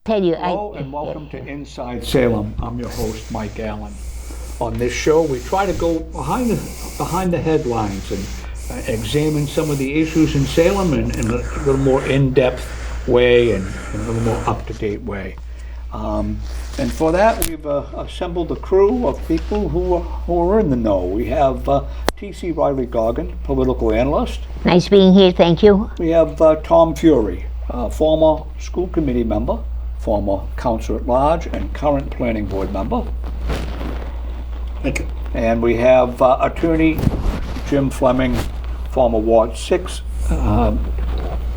Hello and welcome to Inside Salem. I'm your host, Mike Allen. On this show, we try to go behind the headlines and examine some of the issues in Salem in a little more in-depth way and in a little more up-to-date way. And for that, we've assembled a crew of people who are in the know. We have Teasie Riley-Goggin, political analyst. Nice being here, thank you. We have Tom Furey, former school committee member, former councilor at large, and current planning board member. Thank you. And we have attorney Jim Fleming, former Ward 6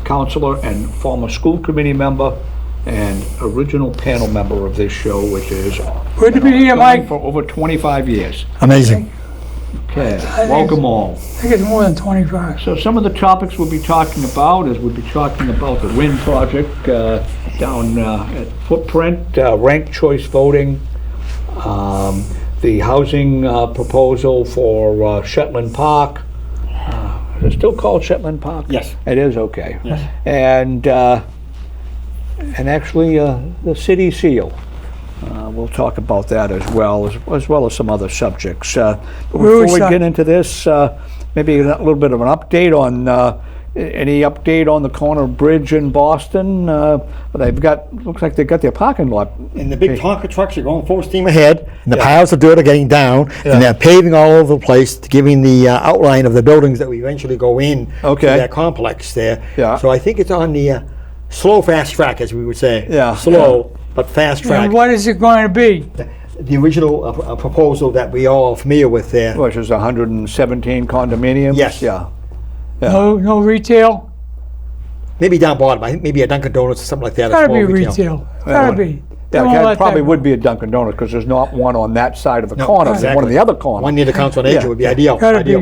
councilor and former school committee member and original panel member of this show, which is Good to be here, Mike. for over 25 years. Amazing. Okay, welcome all. I think it's more than 25. So some of the topics we'll be talking about is we'll be talking about the wind project down at Footprint, ranked choice voting, the housing proposal for Shetland Park. Is it still called Shetland Park? Yes. It is, okay. Yes. And actually the city seal. We'll talk about that as well as some other subjects. But before we get into this, maybe a little bit of an update on any update on the corner bridge in Boston. Looks like they've got their parking lot. And the big Tonka trucks are going full steam ahead, and the piles of dirt are getting down, and they're paving all over the place, giving the outline of the buildings that we eventually go in to that complex there. Yeah. So I think it's on the slow, fast track, as we would say. Yeah. Slow, but fast track. And what is it going to be? The original proposal that we all are familiar with there. Which is 117 condominiums? Yes. Yeah. No retail? Maybe down bottom. I think maybe a Dunkin' Donuts or something like that. Gotta be retail. Gotta be. Yeah, it probably would be a Dunkin' Donuts because there's not one on that side of the corner. There's one on the other corner. One near the council on aging would be ideal. Gotta be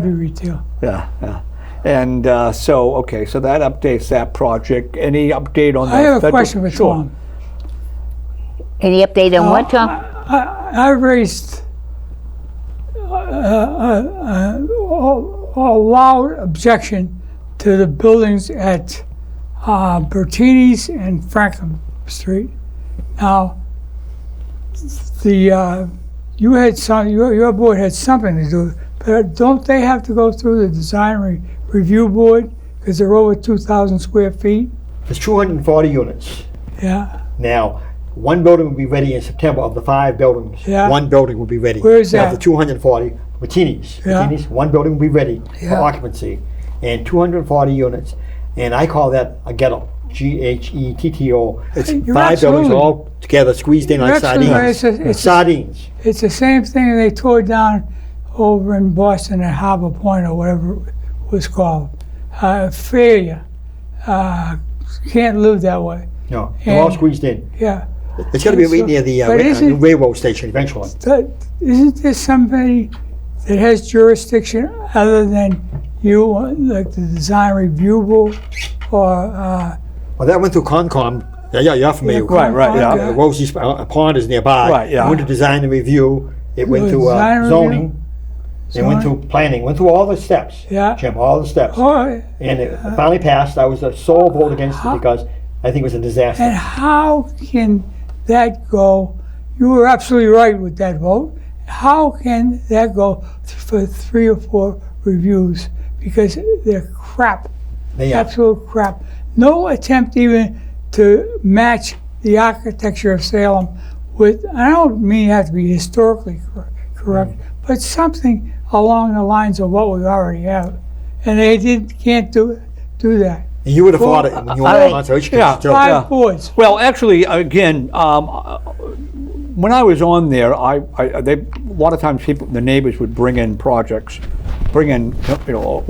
retail. Yeah. And so that updates that project. Any update on that? I have a question for Tom. Any update on what, Tom? I raised a loud objection to the buildings at Bertini's and Franklin Street. Now, your board had something to do, but don't they have to go through the design review board because they're over 2,000 square feet? There's 240 units. Yeah. Now, one building will be ready in September. Of the 5 buildings, one building will be ready. Where is that? that? Of the 240, Martini's. One building will be ready for occupancy, and 240 units. And I call that a ghetto, Ghetto. It's 5 buildings all together, squeezed in like sardines. Sardines. It's the same thing they tore down over in Boston at Harbor Point or whatever it was called. Failure. Can't live that way. No, they're all squeezed in. Yeah. It's going to be right near the railroad station eventually. Isn't there somebody that has jurisdiction other than you, like the design review board, or? Well, that went through Concom. Yeah, you're familiar. Right. Yeah. Rosie's Pond is nearby. Right. Yeah. It went to design and review. It went to zoning. It went through planning. Went through all the steps. Yeah. Jim, all the steps. And it finally passed. I was a sole vote against it because I think it was a disaster. And how can that go? You were absolutely right with that vote. How can that go for 3 or 4 reviews? Because they're crap. Absolute crap. No attempt even to match the architecture of Salem with, I don't mean you have to be historically correct, but something along the lines of what we already have. And they can't do that. And you would have fought it when you were on conservation. 5 boards. Well, actually, again, when I was on there, a lot of times the neighbors would bring in projects, when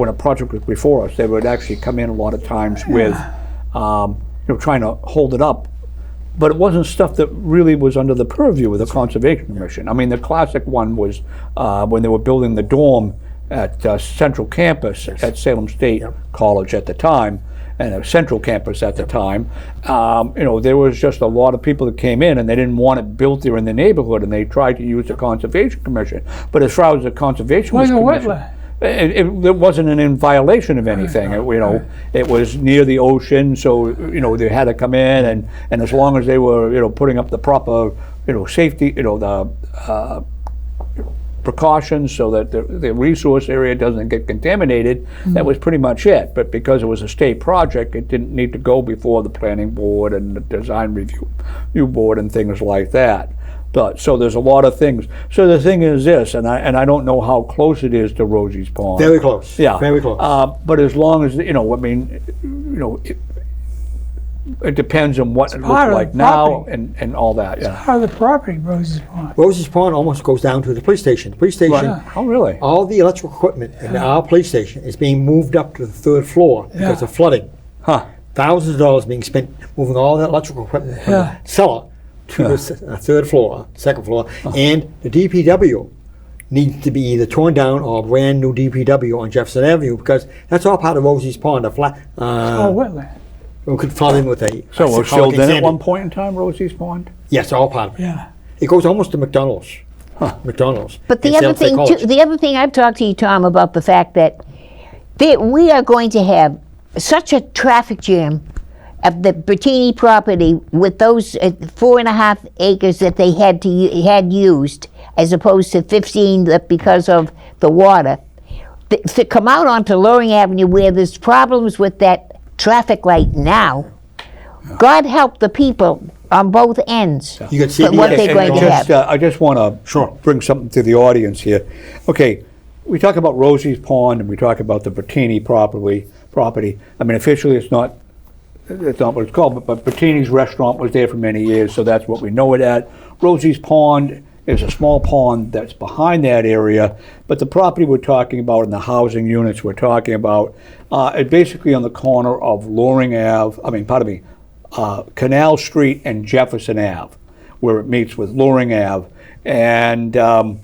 a project was before us, they would actually come in a lot of times with, trying to hold it up. But it wasn't stuff that really was under the purview of the Conservation Commission. I mean, the classic one was when they were building the dorm at Central Campus at Salem State College at the time, and a Central Campus at the time. There was just a lot of people that came in and they didn't want it built there in the neighborhood, and they tried to use the Conservation Commission. But as far as the Conservation Wasn't Commission, wetland. it wasn't in violation of anything. It was near the ocean, so they had to come in, and as long as they were putting up the proper safety, the precautions so that the resource area doesn't get contaminated, that was pretty much it. But because it was a state project, it didn't need to go before the planning board and the design review board and things like that. But so there's a lot of things. So the thing is this, and I don't know how close it is to Rosie's Pond. Very close. Yeah, very close. But as long as it depends on what it looks part of like the now property. and all that. Yeah. Part of the property, Rose's Pond. Rosie's Pond almost goes down to the police station. The police station, Oh, really? all the electrical equipment in our police station is being moved up to the 3rd floor because of flooding. Huh. Thousands of dollars being spent moving all that electrical equipment from Yeah. the cellar to the 3rd floor, 2nd floor, and the DPW needs to be either torn down or brand new DPW on Jefferson Avenue because that's all part of Rosie's Pond. A flat, Wetland. we could flood in with a. So it was Hurricane filled in at Sandy. one point in time, Rosie's Pond? Yes, all part of it. Yeah. It goes almost to McDonald's. McDonald's. But the and other Salem State thing, College. too, the other thing I've talked to you, Tom, about the fact that we are going to have such a traffic jam of the Bertini property with those 4.5 acres that they had used, as opposed to 15 because of the water, to come out onto Loring Avenue where there's problems with that traffic light now. God help the people on both ends. You could see But what they're going to have. I just want to bring something to the audience here. Okay, we talk about Rosie's Pond and we talk about the Bertini property. I mean, officially it's not what it's called, but Bertini's restaurant was there for many years, so that's what we know it at. Rosie's Pond is a small pond that's behind that area, but the property we're talking about and the housing units we're talking about is basically on the corner of Canal Street and Jefferson Ave, where it meets with Loring Ave. And although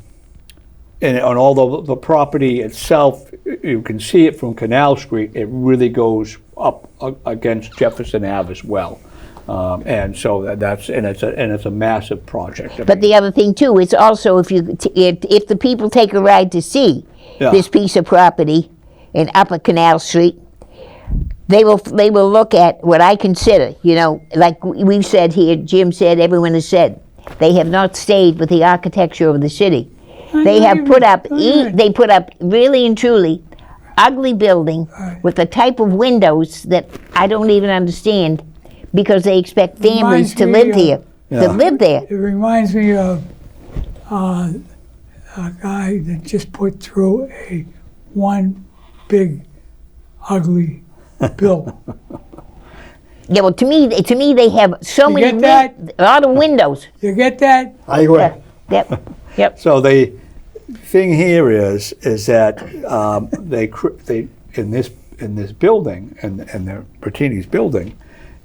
the property itself, you can see it from Canal Street, it really goes up against Jefferson Ave as well. And so it's a massive project. But the other thing too is also if the people take a ride to see this piece of property in Upper Canal Street, they will look at what I consider, like we've said here, Jim said, everyone has said, they have not stayed with the architecture of the city. They have put up really and truly ugly building with the type of windows that I don't even understand, because they expect families to live here, to live there. It reminds me of a guy that just put through one big ugly bill. Yeah, well, to me, they have so You many, get a lot of windows. You get that? I agree. Yep. So the thing here is that they in this building and the Bertini's building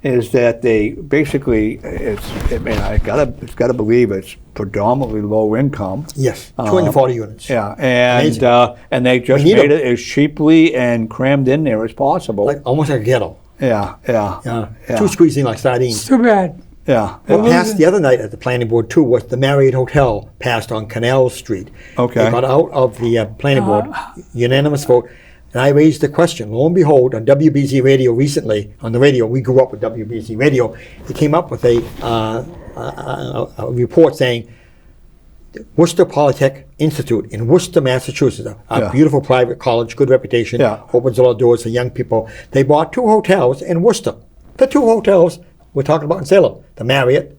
is that they basically I gotta believe it's predominantly low income. Yes, 240 units. Yeah, Amazing. and they just We need made them. it as cheaply and crammed in there as possible. Almost like a ghetto. Yeah. Two squeezed in like sardines. Too bad. Yeah. What passed the other night at the planning board too was the Marriott Hotel passed on Canal Street. Okay. It got out of the planning board, unanimous vote. And I raised the question, lo and behold, on WBZ Radio recently, on the radio, we grew up with WBZ Radio, it came up with a report saying, Worcester Polytech Institute in Worcester, Massachusetts, a beautiful private college, good reputation, opens a lot of doors for young people. They bought 2 hotels in Worcester. The 2 hotels we're talking about in Salem, the Marriott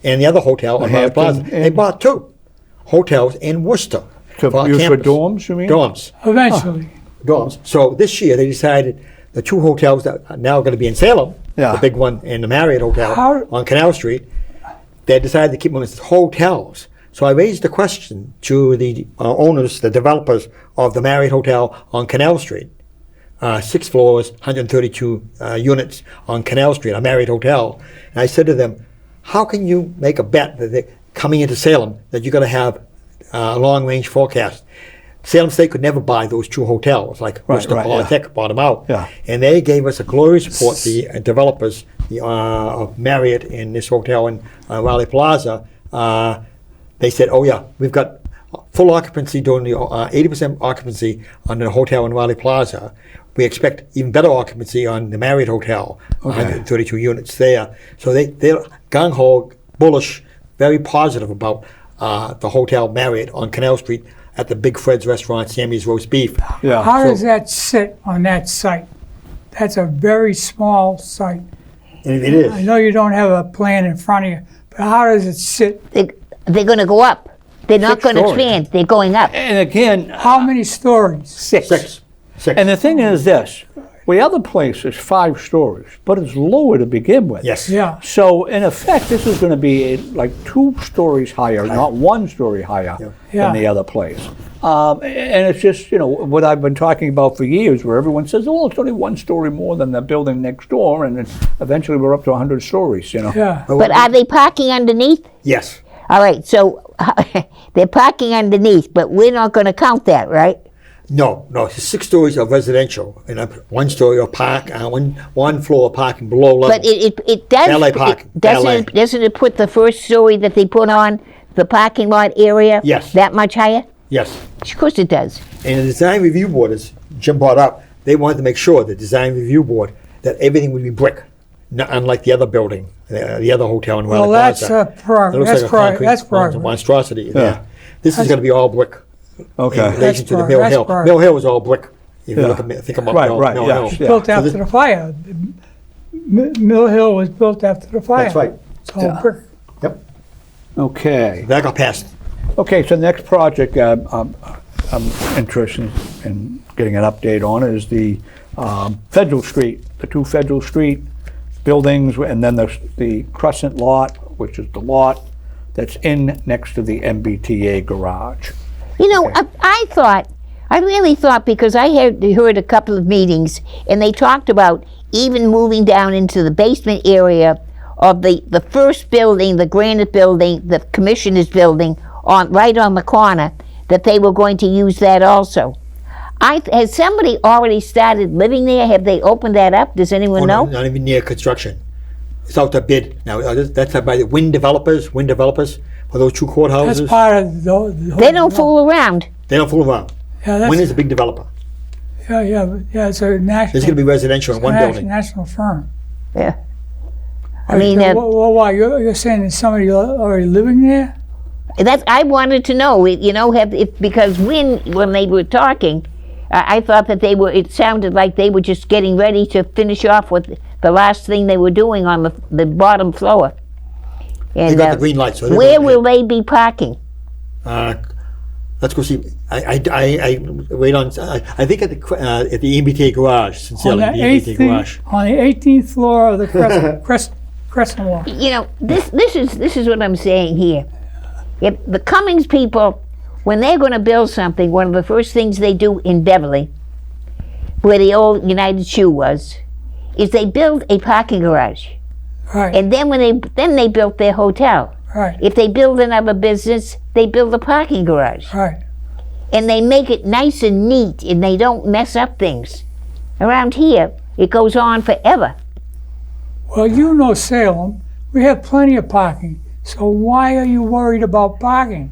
and the other hotel on Marriott Plaza. They bought 2 hotels in Worcester. To use for dorms, you mean? Dorms. Eventually. Dorms. So this year they decided the 2 hotels that are now going to be in Salem, the big one and the Marriott Hotel on Canal Street, they decided to keep them as hotels. So I raised the question to the owners, the developers of the Marriott Hotel on Canal Street. 6 floors, 132 units on Canal Street, a Marriott Hotel. And I said to them, how can you make a bet that they're coming into Salem that you're going to have a long-range forecast? Salem State could never buy those 2 hotels, like Worcester Polytech bought them out. Yeah. And they gave us a glorious report, the developers of Marriott in this hotel in Raleigh Plaza. They said, oh yeah, we've got full occupancy during the 80% occupancy on the hotel in Raleigh Plaza. We expect even better occupancy on the Marriott Hotel, 132 units there. So they're gung-ho, bullish, very positive about the Hotel Marriott on Canal Street at the Big Fred's Restaurant, Sammy's Roast Beef. Yeah. How does that sit on that site? That's a very small site. And it is. I know you don't have a plan in front of you, but how does it sit? They're going to go up. They're not 6 going to stories. expand. They're going up. And again, How many stories? 6. Six. And the thing is this, the other place is 5 stories, but it's lower to begin with. Yes. Yeah. So in effect, this is going to be like 2 stories higher, not 1 story higher Yeah. than the other place. And it's just, what I've been talking about for years, where everyone says, oh, it's only 1 story more than the building next door, and then eventually we're up to 100 stories, Yeah. But are they parking underneath? Yes. All right, so they're parking underneath, but we're not going to count that, right? No, 6 stories of residential, and 1 story of park, one floor of parking below level. But it does. Valet parking, valet. Doesn't it put the first story that they put on the parking lot area? Yes. That much higher? Yes. Of course it does. And the design review board, as Jim brought up, they wanted to make sure, the design review board, that everything would be brick, not unlike the other building, the other hotel in Raleigh Well, that's Plaza. It looks like a concrete that's progress. monstrosity there. This is going to be all brick. Okay. In relation to the That's Mill progress. Hill. That's Mill Hill was all brick. If you Yeah. look at think about Right, Mill, right, Mill yeah. Hill. Built So after this- the fire. Mill Hill was built after the fire. That's right. It's all brick. Yep. Okay. That got passed. Okay, so the next project I'm interested in getting an update on is the Federal Street, the 2 Federal Street buildings, and then the Crescent lot, which is the lot that's in next to the MBTA garage. I really thought, because I had heard a couple of meetings, and they talked about even moving down into the basement area of the first building, the Granite building, the Commissioner's building, right on the corner, that they were going to use that also. Has somebody already started living there? Have they opened that up? Does anyone know? Not even near construction. It's out to bid. Now, that's by the wind developers for those 2 courthouses. That's part of the They don't fool around. They don't fool around. Yeah, that's, Wind is a big developer. it's a national. There's going to be residential in one building. National firm. Yeah. I mean, why? You're saying there's somebody already living there? I wanted to know, because when they were talking, I thought that it sounded like they were just getting ready to finish off with the last thing they were doing on the bottom floor. And They got the green light. So where will they be parking? Let's go see. I wait on. I think at the MBTA garage, sincerely, On the the MBTA garage. on the 18th floor of the Crescent Wall. This is what I'm saying here. If the Cummings people, when they're going to build something, one of the first things they do in Beverly, where the old United Shoe was, is they build a parking garage. Right. And then they built their hotel. Right. If they build another business, they build a parking garage. Right. And they make it nice and neat, and they don't mess up things. Around here, it goes on forever. Well, you know Salem. We have plenty of parking. So why are you worried about parking?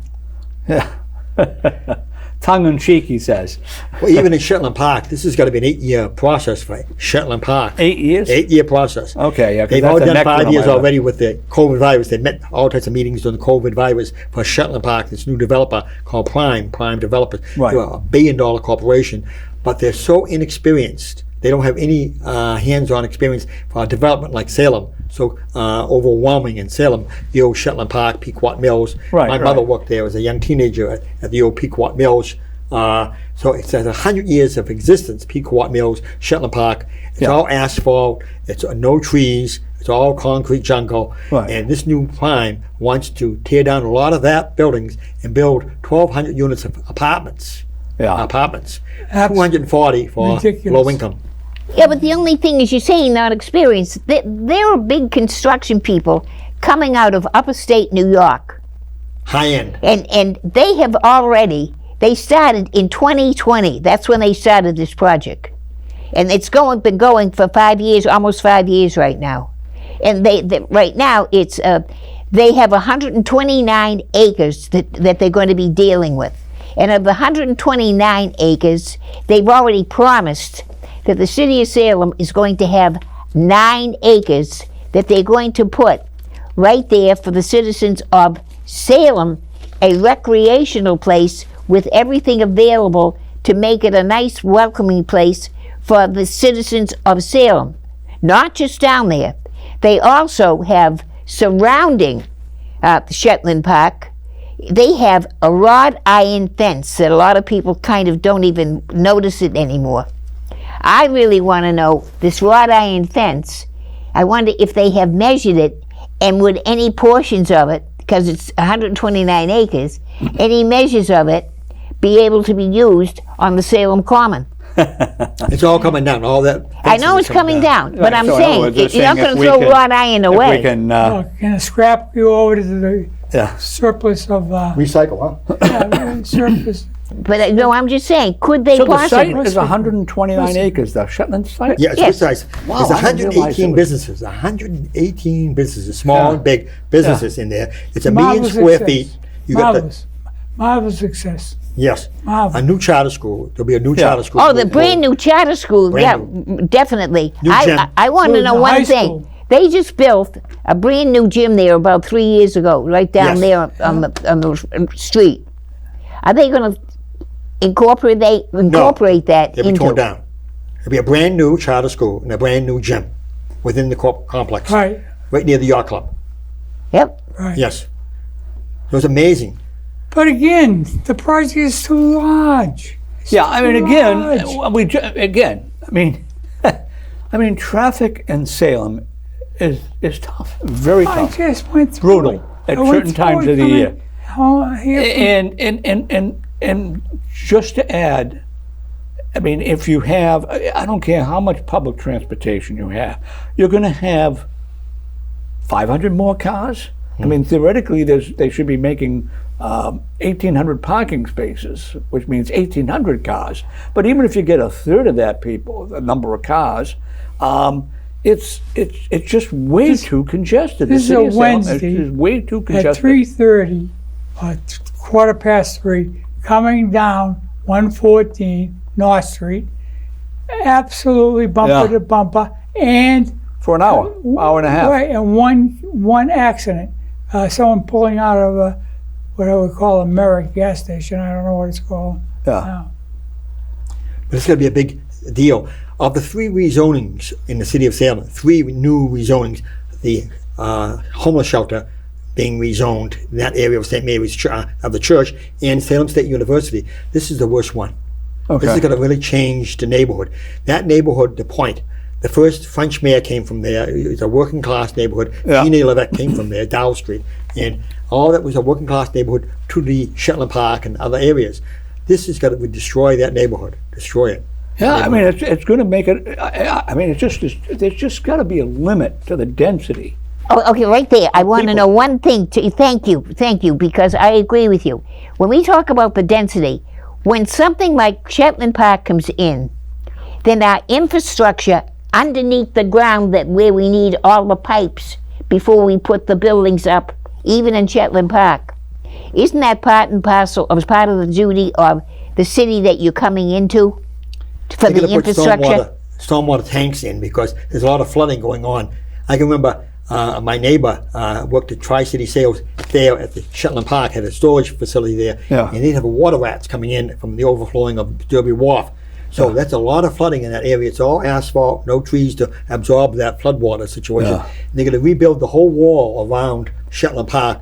Tongue in cheek, he says. Well, even in Shetland Park, this has got to be an 8-year process for Shetland Park. 8 years? 8-year process. Okay, yeah. 'cause They've that's already the done next one 5 on years my list. already with the COVID virus. They met all types of meetings during the COVID virus for Shetland Park, this new developer called Prime Developers. Right. They're a $1 billion corporation, but they're so inexperienced. They don't have any hands-on experience for a development like Salem. So overwhelming in Salem, the old Shetland Park, Pequot Mills. Right, My mother right. worked there as a young teenager at the old Pequot Mills. So it says 100 years of existence, Pequot Mills, Shetland Park. It's all asphalt, it's no trees, it's all concrete jungle. Right. And this new Prime wants to tear down a lot of that buildings and build 1,200 units of apartments. Yeah. Apartments. That's 240 for ridiculous. low income. Yeah, but the only thing is, you're saying not experienced. There are big construction people coming out of upstate New York, High end. and they started in 2020. That's when they started this project, and it's been going for 5 years, almost 5 years right now. And right now it's they have 129 acres that they're going to be dealing with. And of the 129 acres, they've already promised that the city of Salem is going to have 9 acres that they're going to put right there for the citizens of Salem, a recreational place with everything available to make it a nice welcoming place for the citizens of Salem. Not just down there. They also have surrounding Shetland Park, they have a wrought iron fence that a lot of people kind of don't even notice it anymore. I really want to know this wrought iron fence. I wonder if they have measured it, and would any portions of it, because it's 129 acres, any measures of it be able to be used on the Salem Common? It's all coming down. All that. I know it's coming down, but I'm So in other saying words, they're you're not saying going if to throw we can- wrought iron If away. we can, Can a scrap go over to the yeah. surplus of Recycle, huh? surplus? But no, I'm just saying, could they So the possibly? site is 129 acres, the Shetland site? Yeah, it's Yes. good size. Wow, There's I didn't realize 118 it was- businesses. 118 businesses, small and big businesses in there. It's a million Marvelous square success. feet. You got the Marvelous success. yes, Marvelous. a new charter school. There'll be a new Yeah. charter school. Oh, the brand new charter school, Brand yeah, definitely. New gym. I want to Good, know the one high thing. school. They just built a brand new gym there about 3 years ago, right down Yes. there on the street. Are they going to incorporate that They'll be into? torn down. There'll be a brand new charter school and a brand new gym within the complex, Right, right near the yacht club. Yep. right. Yes, it was amazing. But again, the project is too large. Yeah, I mean, Large. again, I mean, traffic in Salem is tough, very I tough, just went through brutal it. at I went certain through times it of the coming year. Here And just to add, I mean, if you have, I don't care how much public transportation you have, you're going to have 500 more cars. I mean, theoretically, they should be making 1,800 parking spaces, which means 1,800 cars. But even if you get a third of that the number of cars, it's just way too congested. The this is city a of Salem Wednesday is way too at congested. 3:30, or 3:15, coming down 114 North Street, absolutely bumper Yeah. to bumper, and For an hour and a half. right, and one accident, someone pulling out of what I would call a Merrick gas station. I don't know what it's called. Yeah. But it's going to be a big deal. Of the 3 rezonings in the city of Salem, 3 new rezonings, the homeless shelter being rezoned in that area of St. Mary's of the church and Salem State University, this is the worst one. Okay. This is going to really change the neighborhood. That neighborhood, the Point, the first French mayor came from there. It's a working class neighborhood. Yeah. Jeanne Levesque came from there, Dow Street. And all that was a working class neighborhood to the Shetland Park and other areas. This is going to destroy that neighborhood, destroy it. Yeah, I mean, it's going to make it. I mean, there's just got to be a limit to the density. Oh, okay, right there. I want to know one thing. Thank you, because I agree with you. When we talk about the density, when something like Shetland Park comes in, then our infrastructure underneath the ground, that where we need all the pipes before we put the buildings up, even in Shetland Park, isn't that part and parcel of part of the duty of the city that you're coming into for They're the gonna put infrastructure? stormwater tanks in because there's a lot of flooding going on. I can remember my neighbor worked at Tri-City Sales there at the Shetland Park, had a storage facility there, Yeah. and they'd have water rats coming in from the overflowing of Derby Wharf. So that's a lot of flooding in that area. It's all asphalt, no trees to absorb that floodwater situation. Yeah. And they're going to rebuild the whole wall around Shetland Park,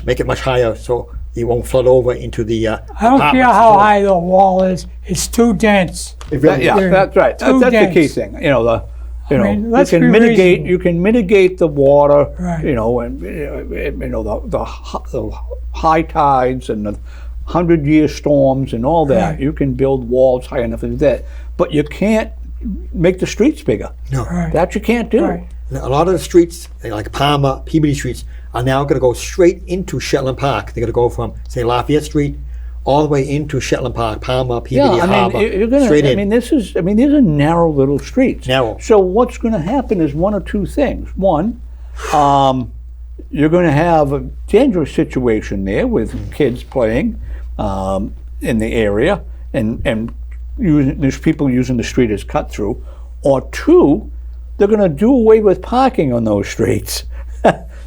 make it much higher so it won't flood over into the I don't care apartments how as well. high the wall is; it's too dense. It really Yeah, is. that's right. Too That's the key dense. thing. You know, you mean, let's can be mitigate. reasonable. You can mitigate the water. Right. You know, and the high tides and the 100-year storms and all that. Right. You can build walls high enough as that, but you can't make the streets bigger. No. Right. That you can't do. Right. A lot of the streets, like Palmer, Peabody streets, are now going to go straight into Shetland Park. They're going to go from, say, Lafayette Street all the way into Shetland Park, Palmer, Peabody, Yeah, I Harbor, mean, you're gonna. straight I in. mean, these are narrow little streets. Narrow. So what's going to happen is one of two things. One, you're going to have a dangerous situation there with kids playing, in the area, and there's people using the street as cut through, or two, they're going to do away with parking on those streets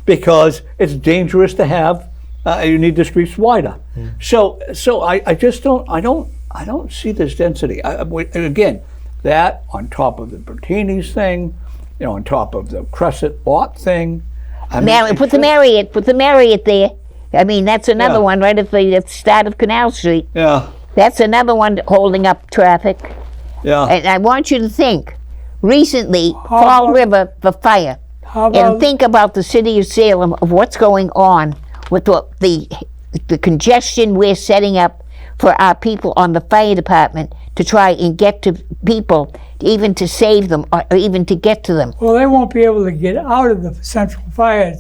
because it's dangerous to have. You need the streets wider. So I just don't see this density. Again, that on top of the Bertini's thing, on top of the Crescent lot thing. Put the Marriott there. I mean, that's another one right at the start of Canal Street. Yeah. That's another one holding up traffic. Yeah. And I want you to think, recently, Fall River, the fire. And think about the city of Salem, of what's going on with the congestion we're setting up for our people on the fire department to try and get to people, even to save them or even to get to them. Well, they won't be able to get out of the central fire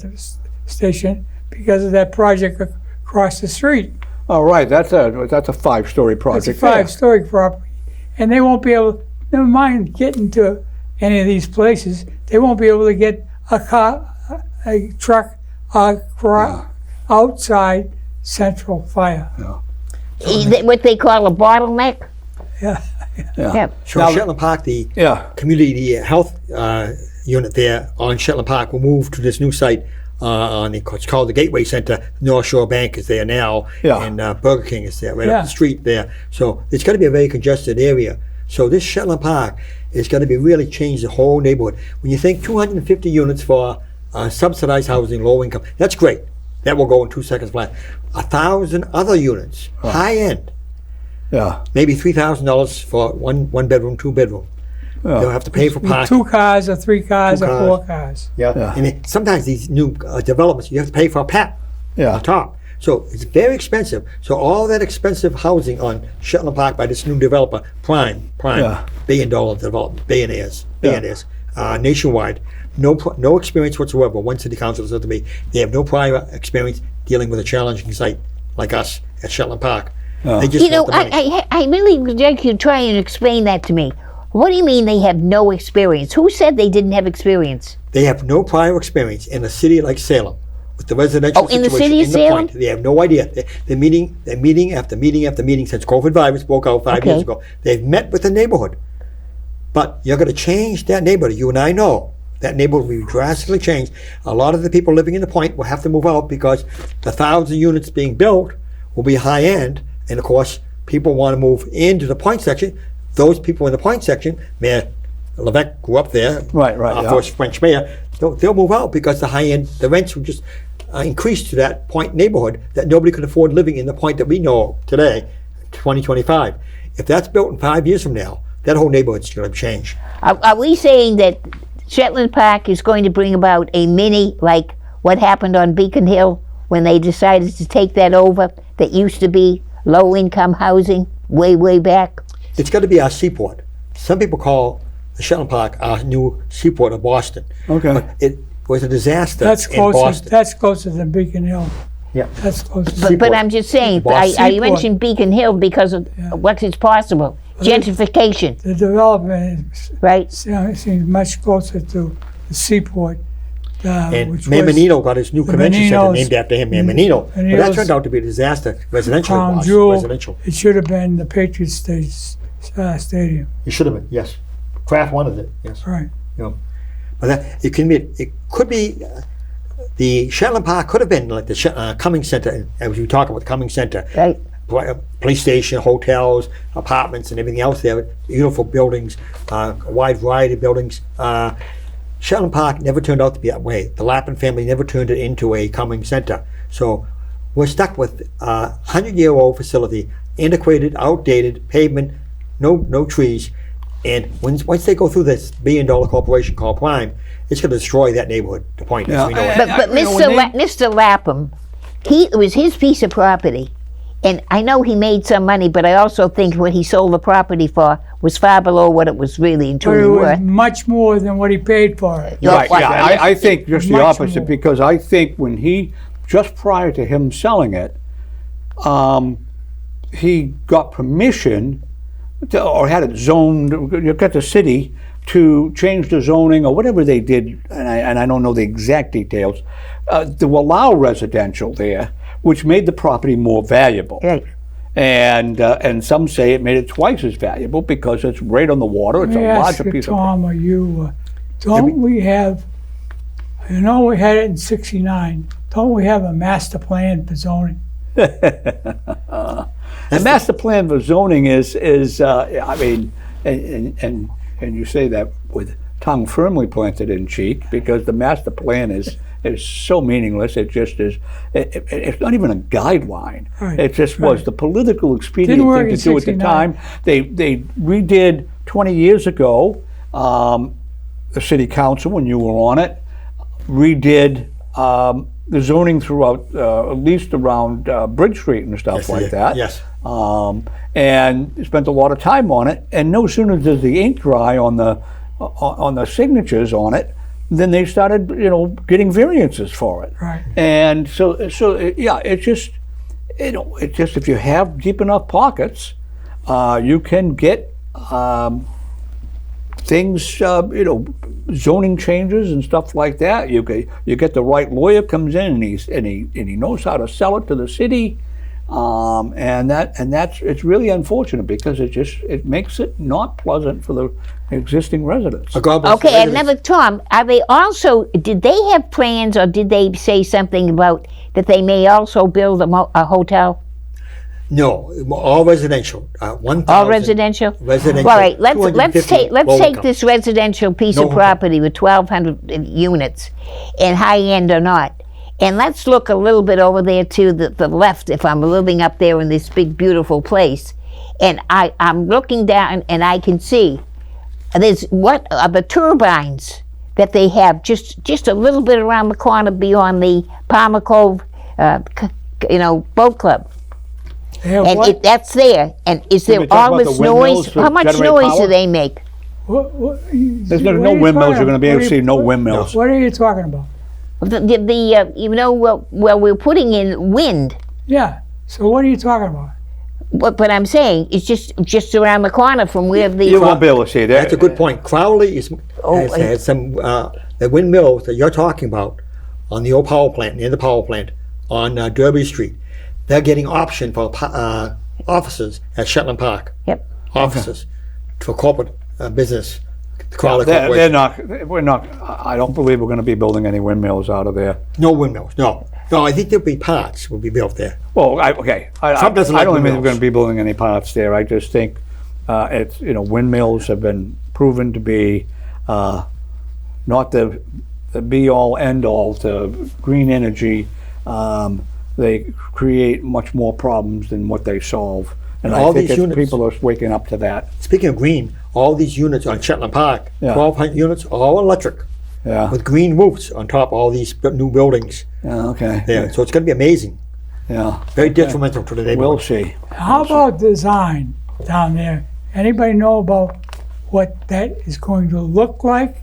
station because of that project across the street. Oh, right. That's a 5-story project. It's a 5-story property. And they won't be able, never mind getting to any of these places, they won't be able to get a truck outside central fire. What they call a bottleneck? Yeah. So Shetland Park, the community health unit there on Shetland Park will move to this new site it's called the Gateway Center. North Shore Bank is there now, and Burger King is there right up the street there. So it's going to be a very congested area. So this Shetland Park is going to be really change the whole neighborhood. When you think 250 units for subsidized housing, low income, that's great. That will go in 2 seconds flat. 1,000 other units, high end. Yeah. Maybe $3,000 for one bedroom, 2 bedroom. They'll have to pay for parking. 2 cars or 3 cars or 4 cars. Yeah. And sometimes these new developments, you have to pay for a pad on top. So it's very expensive. So all that expensive housing on Shetland Park by this new developer, Prime, $1 billion development, billionaires, nationwide, no experience whatsoever. One city council said to me, they have no prior experience dealing with a challenging site like us at Shetland Park. They just want the money. I really would like you to try and explain that to me. What do you mean they have no experience? Who said they didn't have experience? They have no prior experience in a city like Salem with the residential in situation. the city of Salem? They have no idea. They're meeting after meeting after meeting since COVID virus broke out 5 years ago. They've met with the neighborhood. But you're going to change that neighborhood. You and I know that neighborhood will be drastically changed. A lot of the people living in the Point will have to move out because the 1,000 units being built will be high end. And of course, people want to move into the Point section. Those people in the Point section, Mayor Levesque grew up there, first French mayor, they'll move out because the high end, the rents will just increase to that Point neighborhood that nobody could afford living in the Point that we know today, 2025. If that's built in 5 years from now, that whole neighborhood's going to change. Are we saying that Shetland Park is going to bring about a mini, like what happened on Beacon Hill when they decided to take that over, that used to be low-income housing way back? It's got to be our seaport. Some people call the Shetland Park our new seaport of Boston. Okay. But it was a disaster That's in Boston. That's closer than Beacon Hill. Yeah. That's closer. But I'm just saying, I mentioned Beacon Hill because of what is possible. Gentrification. The development seems much closer to the seaport. And Mayor Menino got his new convention center named after him, Mayor Menino. But that turned out to be a disaster, residential. Crown Jewel. It should have been the Patriots Stadium. It should have been, yes. Kraft wanted it, yes. Right. But it could be the Shetland Park could have been like the Cummings Center, as we talk about the Cummings Center. Right. Police station, hotels, apartments, and everything else there. Beautiful buildings, a wide variety of buildings. Shetland Park never turned out to be that way. The Lappin family never turned it into a Cummings Center. So we're stuck with a 100-year-old facility, antiquated, outdated, pavement, no trees. And once they go through this billion-dollar corporation called Prime, it's going to destroy that neighborhood, the Point. As we know it. But Mr. Lapham, it was his piece of property. And I know he made some money, but I also think what he sold the property for was far below what it was really and truly worth. Much more than what he paid for it. Right, I think just the opposite, more. because I think when just prior to him selling it, he got permission or had it zoned, you got the city to change the zoning or whatever they did, and I don't know the exact details, to allow residential there, which made the property more valuable. Right. And some say it made it twice as valuable because it's right on the water. It's Let me a ask larger you, piece of Tom, or you, don't we have, I know we had it in '69, don't we have a master plan for zoning? The master plan for zoning is I mean, and you say that with tongue firmly planted in cheek, because the master plan is so meaningless. It just is. It's not even a guideline. Right, It just was the political expedient Didn't work thing in to do at the 69. time. They redid 20 years ago. The city council, when you were on it, redid the zoning throughout, at least around Bridge Street and stuff like that. Yes. And spent a lot of time on it. And no sooner does the ink dry on the signatures on it, then they started, getting variances for it. Right. And so yeah, it's just if you have deep enough pockets, you can get things, zoning changes and stuff like that. You get the right lawyer comes in and he knows how to sell it to the city, and that's it's really unfortunate because it makes it not pleasant for the existing residents. Okay, another Tom. Are they also? Did they have plans, or did they say something about that they may also build a hotel? No, all residential. 1,000 All residential. Residential. All right. Let's 250 take low take income. this residential piece No of property with 1,200 units, and high end or not, and let's look a little bit over there to the left. If I'm living up there in this big beautiful place, and I'm looking down and I can see there's what are the turbines that they have just a little bit around the corner beyond the Palmer Cove, boat club. They have And what? that's there. And is You're there talking all about this the windmills noise? to How much generate noise power? do they make? There's no windmills. You're going to be able to see no windmills. What are you talking about? Well, we're putting in wind. Yeah, so what are you talking about? But I'm saying it's just around the corner from where the You won't be able to see that. That's a good point. Crowley has some the windmills that you're talking about on the old power plant, near the power plant on Derby Street. They're getting option for offices at Shetland Park. Yep. Offices for corporate business. The Crowley They're Corporation. not. We're not. I don't believe we're going to be building any windmills out of there. No windmills. No. No, I think there'll be parts will be built there. Well, I Trump doesn't like don't think we're windmills. going to be building any parts there. I just think it's windmills have been proven to be not the be all end all to green energy. They create much more problems than what they solve, and all I think these units- people are waking up to that. Speaking of green, all these units on Shetland Park, Yeah. 1,200 units, all electric, Yeah. with green roofs on top of all these new buildings Yeah. Okay. there. So it's going to be amazing. Yeah. Very detrimental to the We'll neighborhood. see. How about design down there? Anybody know about what that is going to look like?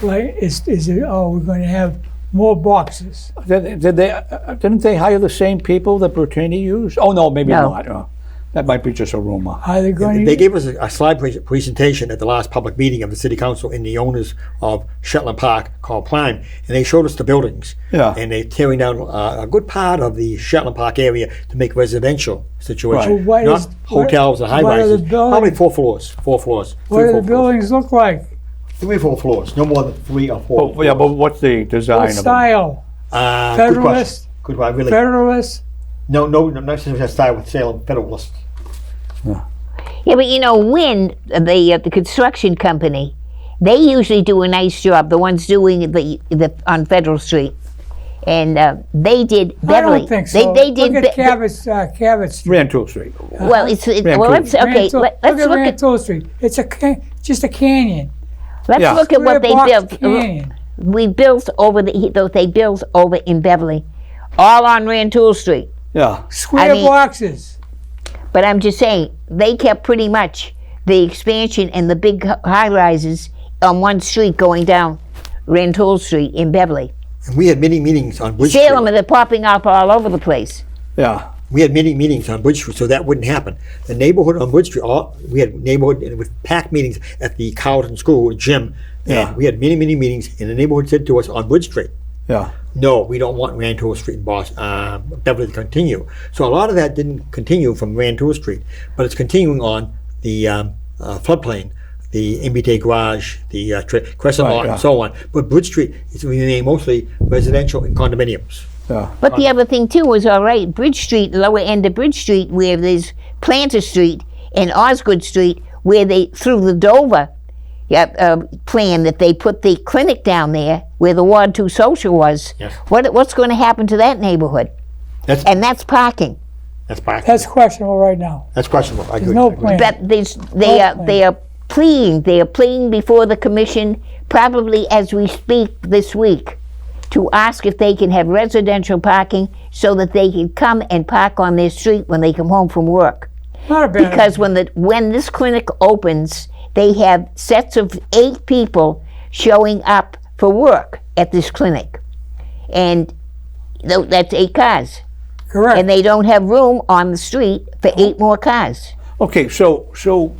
Like, is it, we're going to have more boxes? Didn't they hire the same people that Bertini used? Oh no, maybe No. not. That might be just a rumor. Are they going They to, gave us a slide presentation at the last public meeting of the city council and the owners of Shetland Park called Prime, and they showed us the buildings. Yeah. And they're tearing down a good part of the Shetland Park area to make residential situation, Right. What not is- hotels and high what are the rises. How many buildings- 4 floors? 4 floors. what do the 4 floors. buildings look like? 3 or 4 floors, no more than 3 or 4. But, yeah, but what's the design What of them? style? Good Federalist? question. Good one. Really, Federalist? no, not necessarily style with Salem Federalist. Yeah, but Wind, the construction company, they usually do a nice job. The ones doing the on Federal Street, and they did I Beverly. don't think so. They did. Look at Cabot Street. Rantoul Street. Well, Rantoul. let's okay. Rantoul- Let's look look at at Rantoul Street. It's just a canyon. let's Yeah. look at what they Square built. box canyon. We built over they built over in Beverly, all on Rantoul Street. Yeah. Square mean- boxes. But I'm just saying, they kept pretty much the expansion and the big high rises on one street going down Rantoul Street in Beverly. And we had many meetings on Bridge Salem, Street. they're popping up all over the place. Yeah. We had many meetings on Bridge Street, so that wouldn't happen. The neighborhood on Bridge Street, we had neighborhood with packed meetings at the Carleton School gym. Yeah. And we had many meetings, and the neighborhood said to us on Bridge Street, Yeah. no, we don't want Rantoul Street in Beverly to continue. So a lot of that didn't continue from Rantoul Street, but it's continuing on the floodplain, the MBTA garage, the Crescent Lot, and so on. But Bridge Street is remain mostly residential and condominiums. Yeah. But the other thing too was, all right, Bridge Street, lower end of Bridge Street, where there's Planter Street and Osgood Street, where they, through the Dover plan, that they put the clinic down there, where the Ward 2 social was. Yes. What's going to happen to that neighborhood? And that's parking. That's parking. That's questionable right now. That's questionable. I agree. no plan. But they are pleading before the commission, probably as we speak this week, to ask if they can have residential parking so that they can come and park on their street when they come home from work. Not a bad Because when this clinic opens, they have sets of 8 people showing up for work at this clinic, and that's 8 cars. Correct. And they don't have room on the street for 8 more cars. Okay, so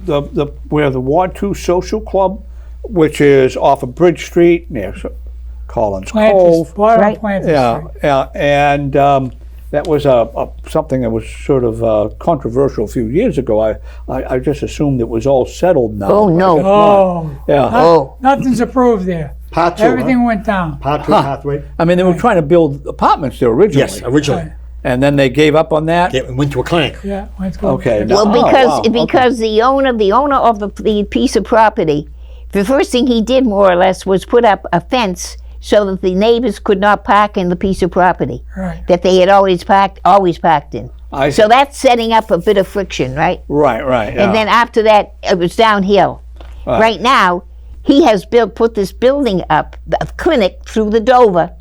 the where the Ward 2 Social Club, which is off of Bridge Street near Collins Cove. Bottom Right. Planter Yeah, Street. yeah, and that was something that was sort of controversial a few years ago. I just assumed it was all settled now. Oh, but I no. guess not. Oh, Yeah. Oh, nothing's approved there. Part 2, Everything went down. Part 2 pathway. I mean, they were trying to build apartments there originally. Yes, originally. Right. And then they gave up on that. It went to a clinic. Yeah, went to Okay, go. now- well, Oh, because the owner of the piece of property, the first thing he did more or less was put up a fence so that the neighbors could not park in the piece of property Right. that they had always parked in. I So that's setting up a bit of friction, right? Right, yeah. And then after that, it was downhill. Right now, he has put this building up, a clinic through the Dover,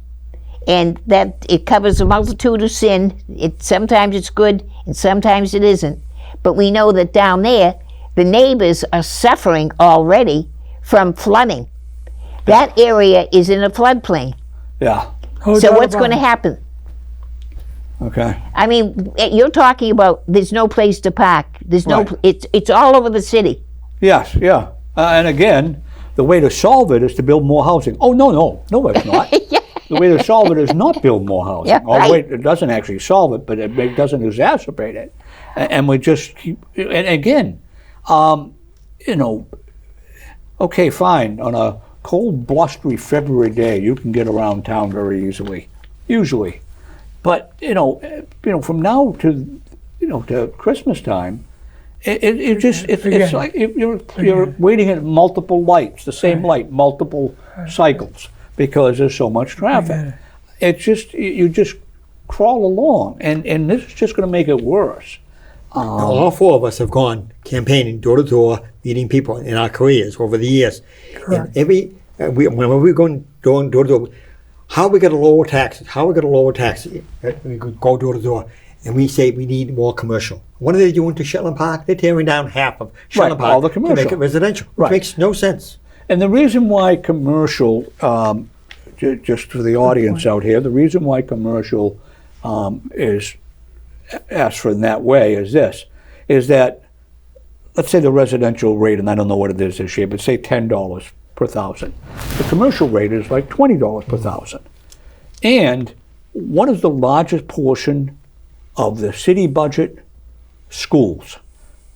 and that it covers a multitude of sin. Sometimes it's good, and sometimes it isn't. But we know that down there, the neighbors are suffering already from flooding. That area is in a floodplain. Yeah. No So doubt what's about going to it. happen? Okay. I mean, you're talking about there's no place to park. There's no. Right. It's all over the city. Yes, yeah. And again, the way to solve it is to build more housing. Oh, no, it's not. Yeah. The way to solve it is not build more housing. Yeah, Oh, right. wait, it doesn't actually solve it, but it doesn't exacerbate it. And we just keep, and again, okay, fine. On a cold, blustery February day, you can get around town very easily, usually. But, from now to Christmas time, it's like you're waiting at multiple lights, the same light, multiple cycles, because there's so much traffic. It's just, you just crawl along, and this is just going to make it worse. All 4 of us have gone campaigning door to door, meeting people in our careers over the years. Correct. And whenever we're going door to door, how are we going to lower taxes? How are we going to lower taxes? We could go door to door, and we say we need more commercial. What are they doing to Shetland Park? They're tearing down half of Shetland all Park the to make commercial. it residential. Right. It makes no sense. And the reason why commercial, just for the audience out here, the reason why commercial is asked for in that way is that, let's say the residential rate, and I don't know what it is this year, but say $10 per thousand. The commercial rate is like $20 per thousand. And what is the largest portion of the city budget? Schools.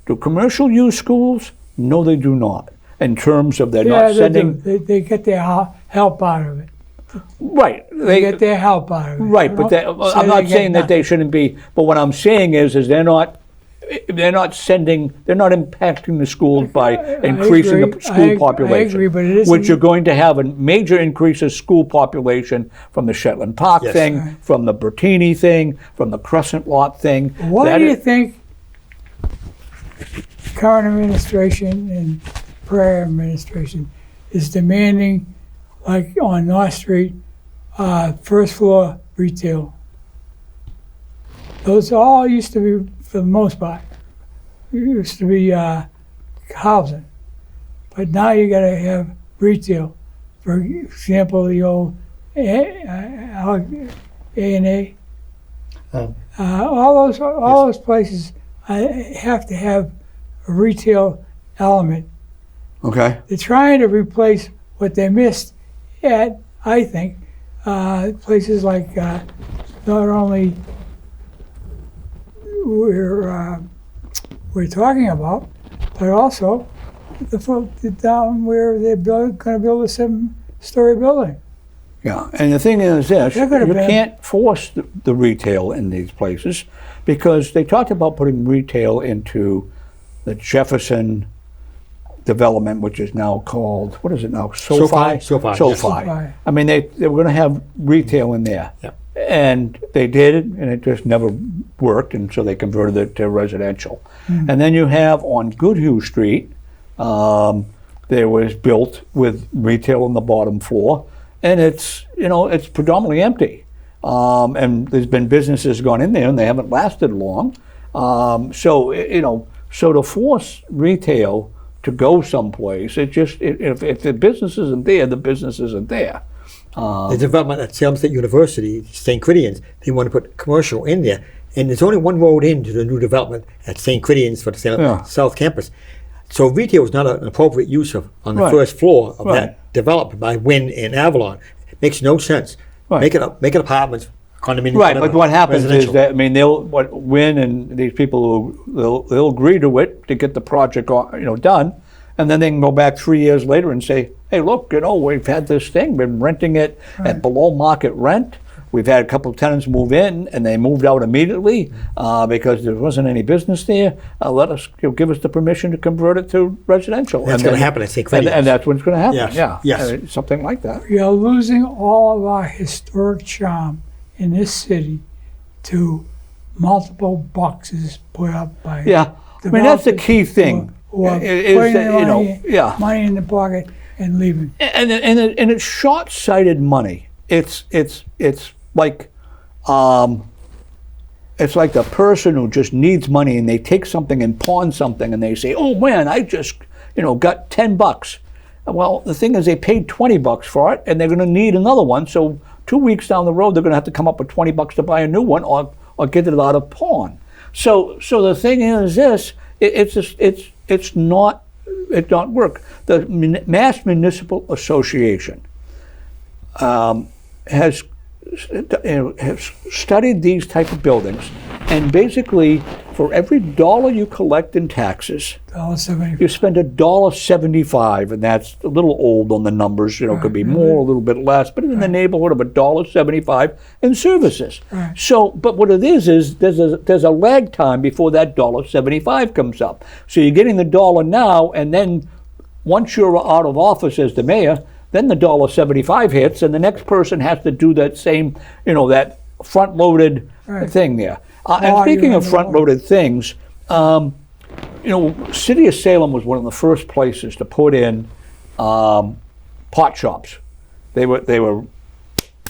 Do commercial use schools? No, they do not. In terms of they're not sending. They get their help out of it. Right. They get their help out of it. Right, but I'm not saying that they shouldn't be. But what I'm saying is they're not impacting the schools by increasing agree. the school population. I agree, but it isn't. Which you're going to have a major increase of school population from the Shetland Park Yes. thing, Right. from the Bertini thing, from the Crescent Lot thing. Why That do you is- think current administration and prior administration is demanding, like on North Street, first floor retail? Those all used to be, for the most part, used to be housing. But now you gotta have retail. For example, the old A&A. All those places have to have a retail element. Okay. They're trying to replace what they missed at, I think, places like not only we're talking about, but also the down where they're going to build a 7-story building. Yeah, and the thing is this, you can't force the retail in these places because they talked about putting retail into the Jefferson development, which is now called, what is it now? SoFi. SoFi. I mean, they were going to have retail in there. Yeah. And they did it, and it just never worked, and so they converted it to residential. And then you have on Goodhue Street, there was built with retail on the bottom floor, and it's predominantly empty. And there's been businesses gone in there, and they haven't lasted long. So to force retail to go someplace, if the business isn't there, the business isn't there. The development at Salem State University, St. Credians, they want to put commercial in there. And there's only one road into the new development at St. Credians for the Salem South Campus. So retail is not an appropriate use on the first floor of that development by Wynn and Avalon. It makes no sense. Make it apartments, condominiums. Right, but what happens is that, Wynn and these people, they'll agree to it to get the project done, and then they can go back 3 years later and say, hey, look, we've had this thing, been renting it at below market rent. We've had a couple of tenants move in, and they moved out immediately because there wasn't any business there. Let us give us the permission to convert it to residential. That's going to happen at St. Credians. And that's what's going to happen. Yes. Yes. Something like that. We are losing all of our historic charm in this city to multiple boxes put up by that's the key thing. Who are putting money in the pocket and leaving. And it's short-sighted money. It's like the person who just needs money, and they take something and pawn something, and they say, oh man, I just got $10. Well, the thing is, they paid $20 for it, and they're going to need another one. So 2 weeks down the road, they're going to have to come up with $20 to buy a new one, or get it out of pawn. So the thing is this: it not work. The Mass Municipal Association has studied these type of buildings, and basically for every $1 you collect in taxes, you spend $1.75, and that's a little old on the numbers. Could be more, a little bit less, but in the neighborhood of $1.75 in services. Right. So, but what it is there's a lag time before that $1.75 comes up. So you're getting the dollar now, and then once you're out of office as the mayor, then the $1.75 hits, and the next person has to do that same, that front-loaded thing there. And speaking of front-loaded things, City of Salem was one of the first places to put in pot shops. They were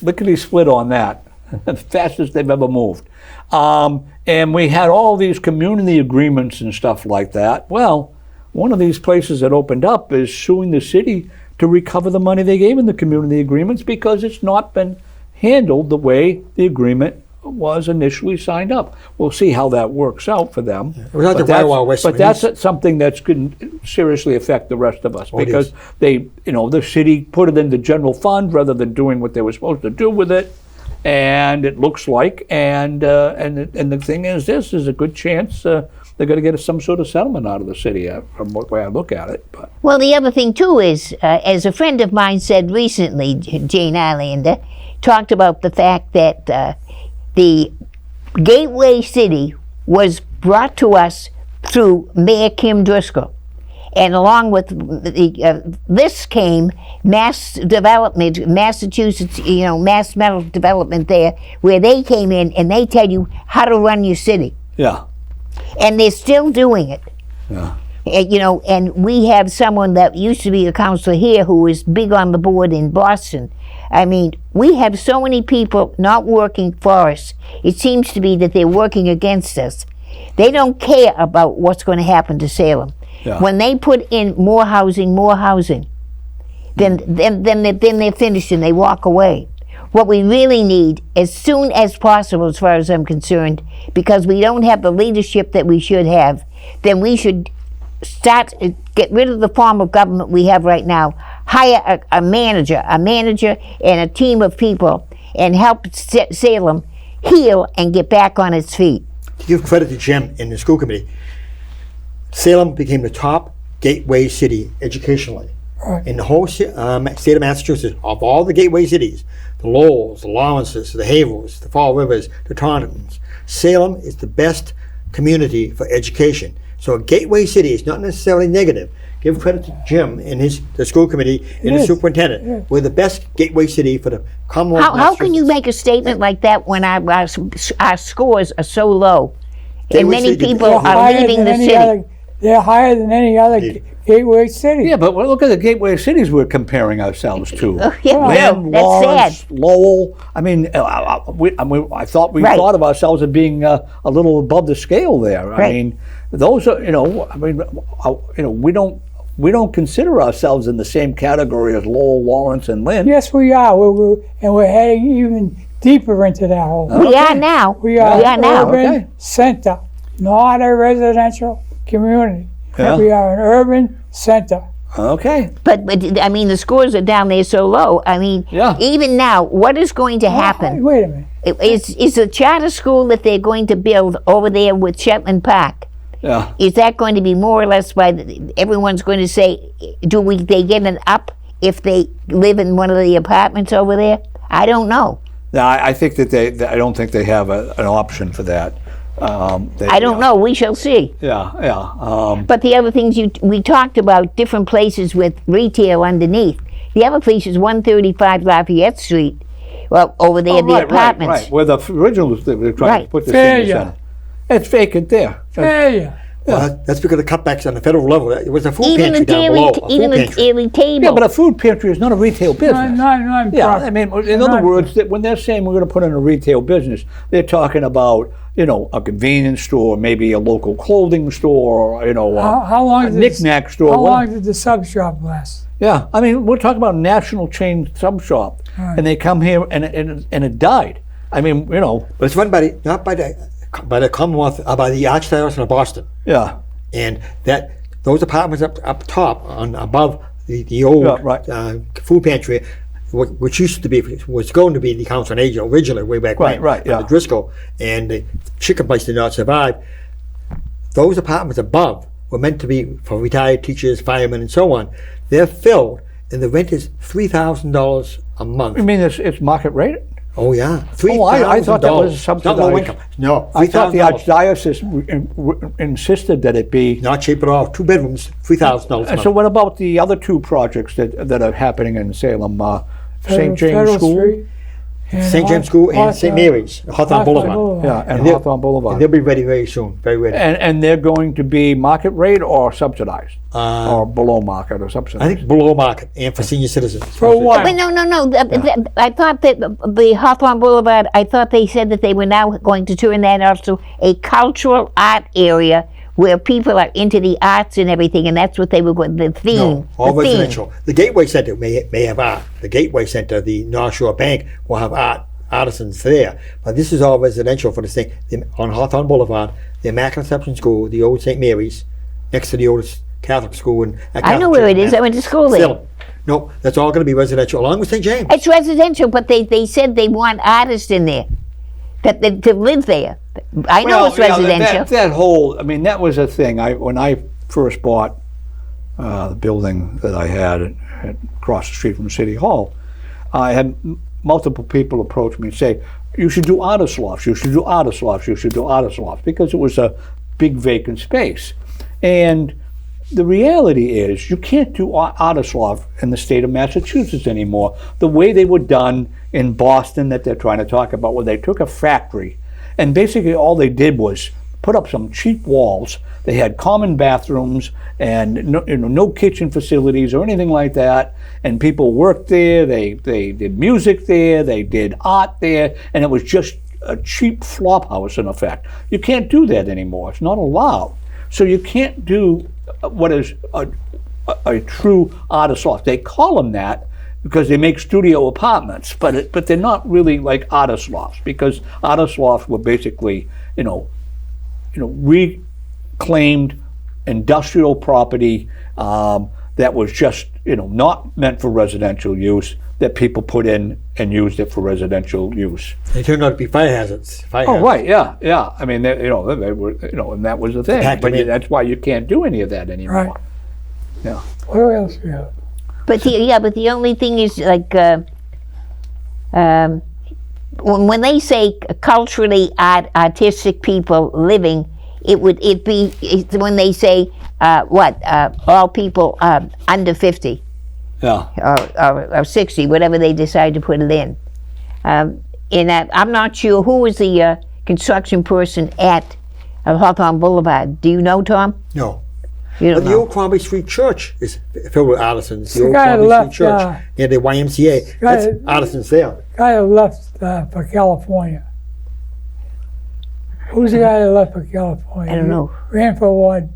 lickety-split on that, the fastest they've ever moved. And we had all these community agreements and stuff like that. Well, one of these places that opened up is suing the city to recover the money they gave in the community agreements because it's not been handled the way the agreement was initially signed up. We'll see how that works out for them. But that's something that's going to seriously affect the rest of us because the city put it in the general fund rather than doing what they were supposed to do with it. And it looks like, and the thing is, this is a good chance they're going to get some sort of settlement out of the city, from the way I look at it. But. Well, the other thing, too, is, as a friend of mine said recently, Jane Islander, talked about the fact that the Gateway City was brought to us through Mayor Kim Driscoll. And along with this came mass development, Massachusetts, mass metal development there, where they came in and they tell you how to run your city. Yeah. And they're still doing it. Yeah. And we have someone that used to be a councilor here who is big on the board in Boston. I mean, we have so many people not working for us. It seems to be that they're working against us. They don't care about what's going to happen to Salem. Yeah. When they put in more housing, then they're finished and they walk away. What we really need, as soon as possible, as far as I'm concerned, because we don't have the leadership that we should have, then we should get rid of the form of government we have right now, hire a manager and a team of people and help Salem heal and get back on its feet. To give credit to Jim and the school committee, Salem became the top gateway city educationally. Right. In the whole state of Massachusetts, of all the gateway cities, the Lowells, the Lawrences, the Havels, the Fall Rivers, the Tauntons, Salem is the best community for education. So a gateway city is not necessarily negative. Give credit to Jim and the school committee and the superintendent. Yeah. We're the best gateway city for the Commonwealth of How can you Massachusetts. make a statement like that when our scores are so low? And Gateway many city- people They're are Higher leaving than the any city. other- they're higher than any other Yeah. gateway city. Yeah, but look at the gateway cities we're comparing ourselves to. Oh, yeah, Lynn, that's Lawrence, sad. Lowell. I mean, I thought we Right. thought of ourselves as being a little above the scale there. I Right. mean, those are, we don't consider ourselves in the same category as Lowell, Lawrence, and Lynn. Yes, we are. We're heading even deeper into that hole. We are now. We are an now. urban Okay. center, not a residential community. Yeah. We are an urban center. Okay. But I mean, the scores are down there so low. I mean, Yeah. even now, what is going to happen? Wait a minute. Is the charter school that they're going to build over there with Shetland Park? Yeah. Is that going to be more or less everyone's going to say, they get an up if they live in one of the apartments over there? I don't know. No, I think that I don't think they have an option for that. I don't know. We shall see. Yeah. But the other things we talked about, different places with retail underneath. The other place is 135 Lafayette Street. Well, over there, the apartments. Right. Where the originals they were trying to Right. put the senior Failure. center. It's vacant there. Yeah. Well, that's because of cutbacks on the federal level. It was a food Even pantry the down daily, below. A even food the pantry. daily table. Yeah, but a food pantry is not a retail business. Not Yeah, proper. I mean, in other words, that when they're saying we're going to put in a retail business, they're talking about, a convenience store, maybe a local clothing store, How long a did knick-knack store. How whatever. long did the sub shop last? Yeah, I mean, we're talking about a national chain sub shop, and they come here and it died. I mean, But it's run not by the Commonwealth, by the Archdiocese of Boston. yeah, And those apartments up top, above the old Yeah, right. food pantry, which was going to be the Council on Aging originally, way back when. Right, yeah. The Driscoll and the chicken place did not survive. Those apartments above were meant to be for retired teachers, firemen, and so on. They're filled, and the rent is $3,000 a month. I mean, it's market rate. Oh yeah, Oh, I thought that was $3,000. subsidized. Not low income. No, I thought the $3,000. Archdiocese insisted that it be. Not cheap at all. 2 bedrooms, $3,000 a And month. so, what about the other two projects that are happening in Salem? St. James Federal School, Street and St. James School and St. Mary's, Hawthorne Boulevard. yeah, and they'll- Hawthorne Boulevard. And they'll be ready very soon, very ready. And they're going to be market rate or subsidized, or below market or I subsidized. think below market and for senior citizens. For what? But no. I thought that the Hawthorne Boulevard, I thought they said that they were now going to turn that also a cultural art area where people are into the arts and everything, and that's what they were going, the theme. No, all the theme. residential. The Gateway Center may have art. The Gateway Center, the North Shore Bank will have artisans there. But this is all residential for this thing. On Hawthorne Boulevard, the Immaculate Conception School, the old St. Mary's, next to the oldest Catholic school in I know where it is. I went to school there. Salem. No, that's all going to be residential, along with St. James. It's residential, but they said they want artists in there to live there. I know it's residential. That whole, I mean, that was a thing. When I first bought the building that I had across the street from City Hall, I had multiple people approach me and say, you should do artist lofts, you should do artist lofts, you should do artist lofts, because it was a big vacant space. And the reality is you can't do artist loft in the state of Massachusetts anymore the way they were done in Boston that they're trying to talk about, where they took a factory and basically all they did was put up some cheap walls. They had common bathrooms and no kitchen facilities or anything like that. And people worked there. They did music there. They did art there, and it was just a cheap flop house in effect. You can't do that anymore. It's not allowed. So you can't do what is a true artist loft. They call them that because they make studio apartments, but they're not really like artist lofts, because artist lofts were basically reclaimed industrial property that was just, not meant for residential use, that people put in and used it for residential use. They turned out to be fire hazards. Oh, right, yeah. I mean, they were, and that was the thing. Packed But them in. that's why you can't do any of that anymore. Right. Yeah. What else we have? But the only thing is like when they say culturally artistic people living, it'd be when they say all people under 50 Yeah. or 60, whatever they decide to put it in. And I'm not sure who was the construction person at Hawthorne Boulevard. Do you know, Tom? No. You But don't the know. old Crombie Street Church is filled with artisans. The The old guy Crombie left, Street Church near the YMCA. guy- That's artisans there. Guy that left for California. Who's the guy that left for California? I don't know. He ran for Ward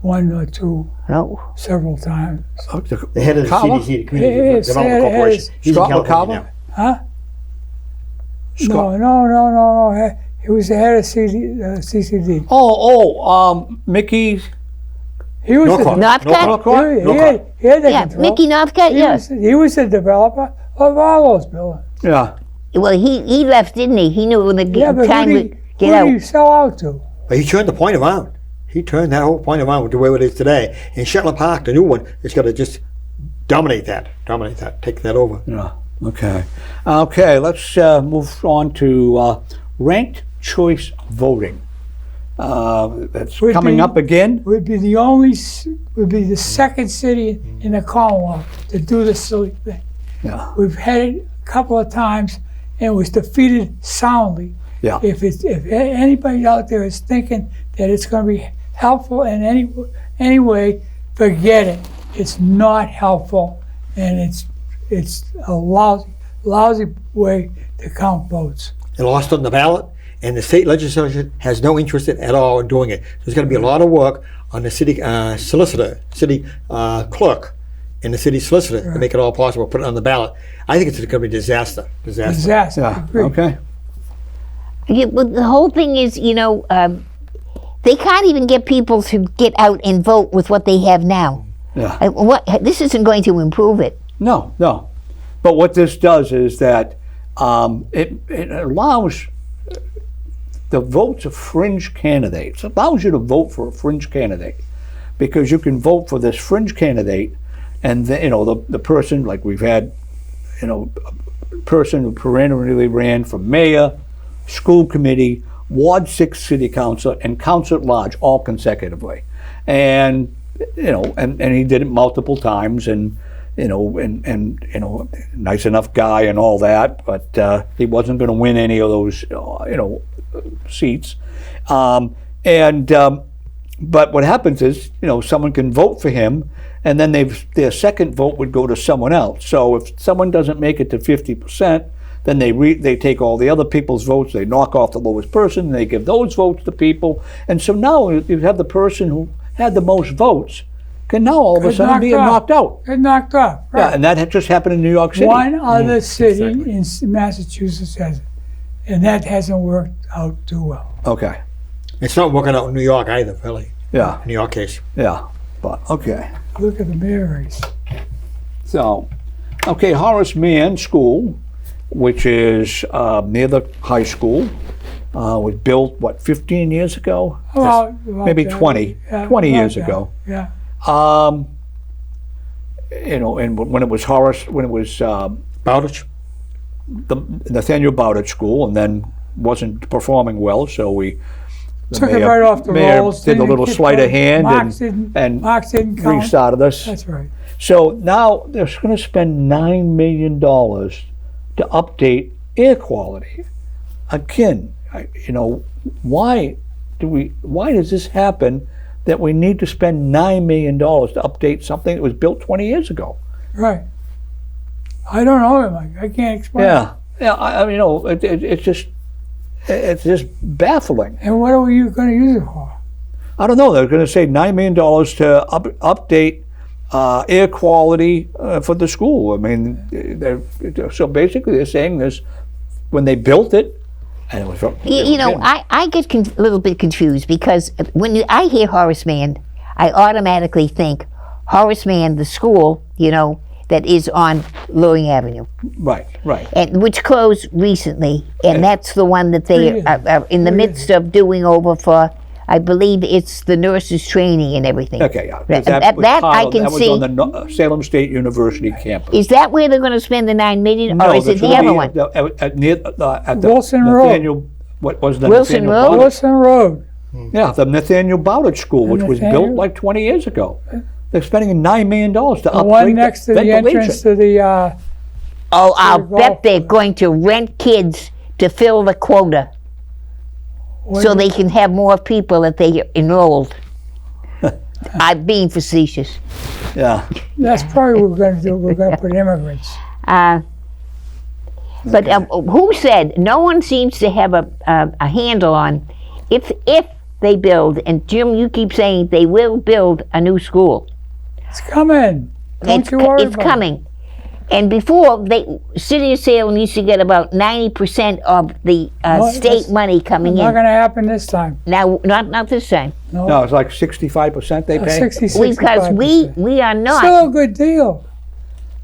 1 or 2 No. several times. The head of the Carver? CDC, the Community It's- Development it's- Corporation. He's in Scott California McCarver? now. Huh? Scott- No. He was the head of CCD. Mickey. He was Norcross. Northcutt? Norcross? he had the Yeah, control. Mickey Northcutt, yes. He was the developer of all those buildings. Yeah. Well, he left, didn't he? He knew when the Yeah, but time who would did get he out. sell out to? But he turned the point around. He turned that whole point around to where it is today. And Shetland Park, the new one, is going to just dominate that, take that over. Yeah. Okay. Let's move on to ranked choice voting. That's Would coming be- up again. Would be the second city in the Commonwealth to do this silly thing. Yeah. We've had it a couple of times and it was defeated soundly. Yeah. If anybody out there is thinking that it's going to be helpful in any way, forget it. It's not helpful, and it's a lousy way to count votes. It lost on the ballot, and the state legislature has no interest at all in doing it. There's going to be a lot of work on the city solicitor, city clerk, and the city solicitor to make it all possible, put it on the ballot. I think it's going to be a disaster. Disaster. Yeah. Agreed. Okay. Yeah, but the whole thing is, they can't even get people to get out and vote with what they have now. Yeah. This isn't going to improve it. No. But what this does is that it allows the votes of fringe candidates. It allows you to vote for a fringe candidate because you can vote for this fringe candidate, and the person, like we've had, a person who perennially ran for mayor, school committee, Ward 6 city council, and council at large, all consecutively, and he did it multiple times, and nice enough guy and all that, but he wasn't going to win any of those seats, but what happens is someone can vote for him, and then their second vote would go to someone else. So if someone doesn't make it to 50%, then they take all the other people's votes, they knock off the lowest person, and they give those votes to people, and so now you have the person who had the most votes can now all of a Get sudden be knocked out. Get knocked off. Yeah, Right. and that had just happened in New York City. One other city in Massachusetts has it, and that hasn't worked out too well. Okay. It's not working out in New York either, really. Yeah. New York case. Yeah. But okay. Look at the mayor race. So, okay, Horace Mann School, which is near the high school, was built, 15 years ago? About Maybe that. 20 about years that. ago. Yeah. And when it was Bowditch? the Nathaniel Bowditch School, and then wasn't performing well, so the Took it right off the mayor rolls. did a didn't little get sleight of the- hand Marks didn't count. restarted us. That's right. So now they're going to spend $9 million to update air quality. Again, why does this happen that we need to spend $9 million to update something that was built 20 years ago? Right. I don't know, Mike. I can't explain. Yeah. I mean, it's just baffling. And what are you going to use it for? I don't know. They're going to say $9 million to update air quality for the school. I mean, so basically they're saying this when they built it, and it was. I get a little bit confused because when I hear Horace Mann, I automatically think Horace Mann, the school, that is on Loring Avenue, Right. and which closed recently, and that's the one that they are in the midst of doing over for. I believe it's the nurses' training and everything. Okay, yeah. 'cause That was I part of- can that was see. on the Salem State University campus. Is that where they're going to spend the $9 million, or is it this the would other be one? At the Wilson Road. Nathaniel, what was the Wilson Nathaniel Road? Bowditch- Wilson Road. Yeah, the Nathaniel Bowditch School, which was built Nathaniel- like 20 years ago. They're spending $9 million to The upgrade one next to the ventilation. entrance to the, Oh, I'll golf bet they're course. going to rent kids to fill the quota, so they can have more people that they enrolled. I'm being facetious. Yeah. that's probably what we're going to do. We're going to put immigrants. But who said? No one seems to have a handle on if they build. And Jim, you keep saying they will build a new school. It's coming. Don't you worry It's about it. coming. And before, City of Salem used to get about 90% of the state that's money coming Not in. going to happen this time. Now, not this time, No, it's like 65% they pay. 60, because 65%. we are not. Still a good deal.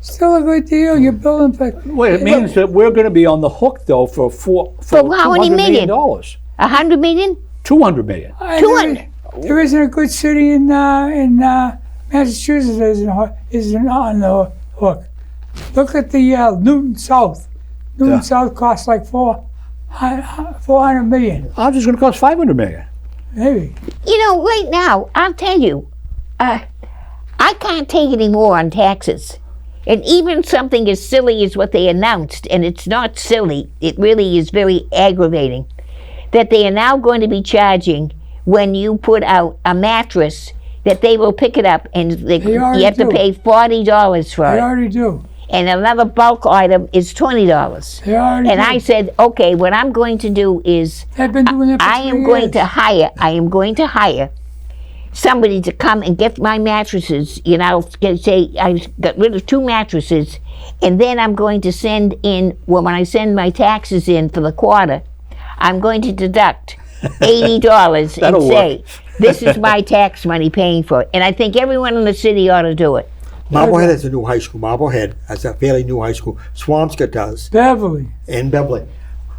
Still a good deal. You're building for. Well, it means that we're going to be on the hook, though, for how many $200 million? $100 $100 million? million. There isn't a good city in Massachusetts that isn't on the hook. Look at the Newton South. Newton South costs like $400 million, Ours is going to cost $500 million. maybe. Right now, I'll tell you, I can't take any more on taxes. And even something as silly as what they announced, and it's not silly, it really is very aggravating, that they are now going to be charging when you put out a mattress, that they will pick it up and you already have to do. pay $40 for They it. already do. And another bulk item is $20. They already And do. I said, okay, what I'm going to do is They've been doing it for I am 3 going years. to hire somebody to come and get my mattresses. Say I got rid of 2 mattresses, and then I'm going to send in, when I send my taxes in for the quarter, I'm going to deduct $80 and That'll say, this is my tax money paying for it. And I think everyone in the city ought to do it. Marblehead has a new high school. Marblehead has a fairly new high school. Swampscott does, Beverly. and Beverly.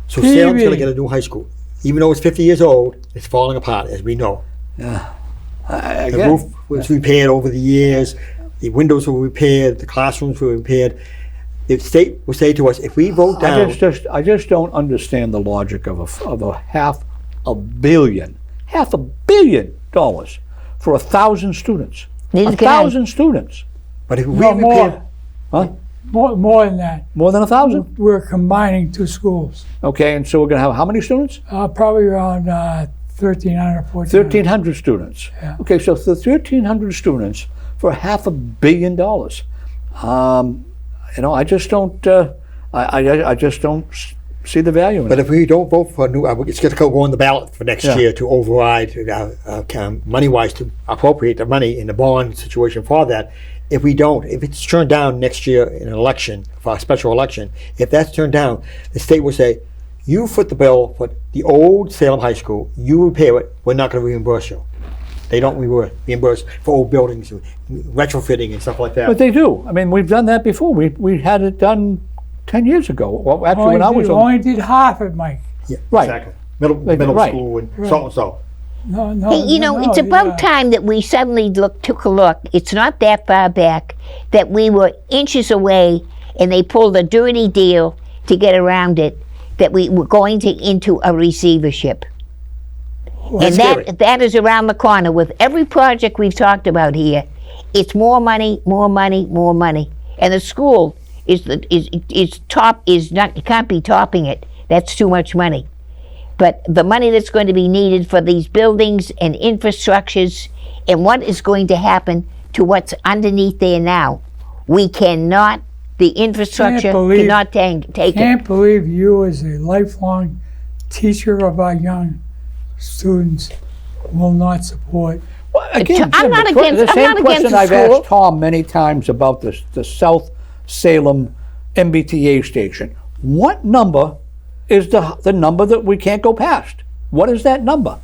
So Peavy. Salem's going to get a new high school. Even though it's 50 years old, it's falling apart, as we know. The Again, roof was repaired over the years. The windows were repaired. The classrooms were repaired. The state will say to us, if we vote down, I just don't understand the logic of a $500 million for 1,000 students. Neither can I. 1,000 students. but if we No, repair, Huh? more than that. More than 1,000? We're combining 2 schools. Okay, and so we're going to have how many students? Probably around 1,300, 1,400. 1,300 students. Yeah. Okay, so the 1,300 students for $500 million. I just don't. I just don't see the value in but it. if we don't vote for a new, it's going to go on the ballot for next Yeah. year to override, money-wise, to appropriate the money in the bond situation for that. If we don't, if it's turned down next year in an election, for a special election, if that's turned down, the state will say, you foot the bill for the old Salem High School, you repair it, we're not going to reimburse you. They don't reimburse for old buildings, retrofitting and stuff like that. But they do. I mean, we've done that before. We had it done 10 years ago. Well, actually, when I was on. only did half it, Mike. Yeah, Right. exactly. Middle Right. school and so and so. No, Hey, it's about time that we suddenly took a look. It's not that far back that we were inches away, and they pulled a dirty deal to get around it, that we were going into a receivership. And that is around the corner. With every project we've talked about here, it's more money, more money, more money. And the school is not, you can't be topping it. That's too much money. But the money that's going to be needed for these buildings and infrastructures, and what is going to happen to what's underneath there now, we cannot, the infrastructure cannot take it. Can't believe you, as a lifelong teacher of our young students, will not support. Well, again, I'm Jim, not the against- I'm same not against question the I've school. asked Tom many times about the South Salem MBTA station. What number is the number that we can't go past? What is that number?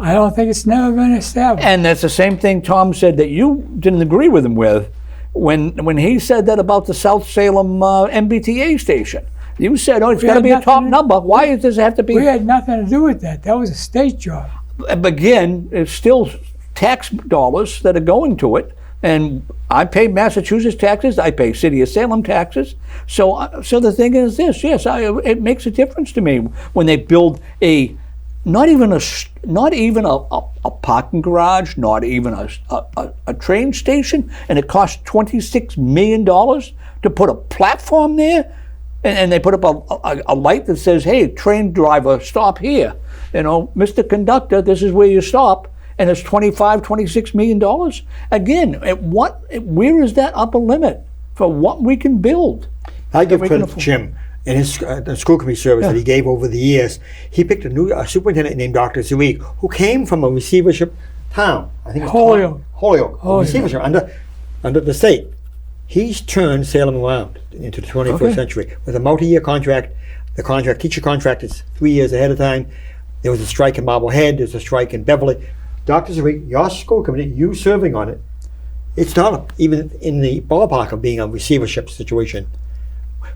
I don't think it's never been established. And that's the same thing Tom said that you didn't agree with him with when he said that about the South Salem MBTA station. You said, oh, it's got to be a top number. Why does it have to be? We had nothing to do with that. That was a state job. Again, it's still tax dollars that are going to it. And I pay Massachusetts taxes. I pay City of Salem taxes. So the thing is this: yes, it makes a difference to me when they build not even a parking garage, not even a train station, and it costs $26 million to put a platform there, and they put up a light that says, "Hey, train driver, stop here. You know, Mr. Conductor, this is where you stop." And it's $26 million. Again, where is that upper limit for what we can build? I give credit to Jim and his the school committee service that he gave over the years. He picked a superintendent named Dr. Zariq, who came from a receivership town. I think it's Holyoke, receivership under the state. He's turned Salem around into the 21st century with a multi-year contract. The teacher contract is 3 years ahead of time. There was a strike in Marblehead. There's a strike in Beverly. Dr. Zariq, your school committee, you serving on it, it's not even in the ballpark of being a receivership situation.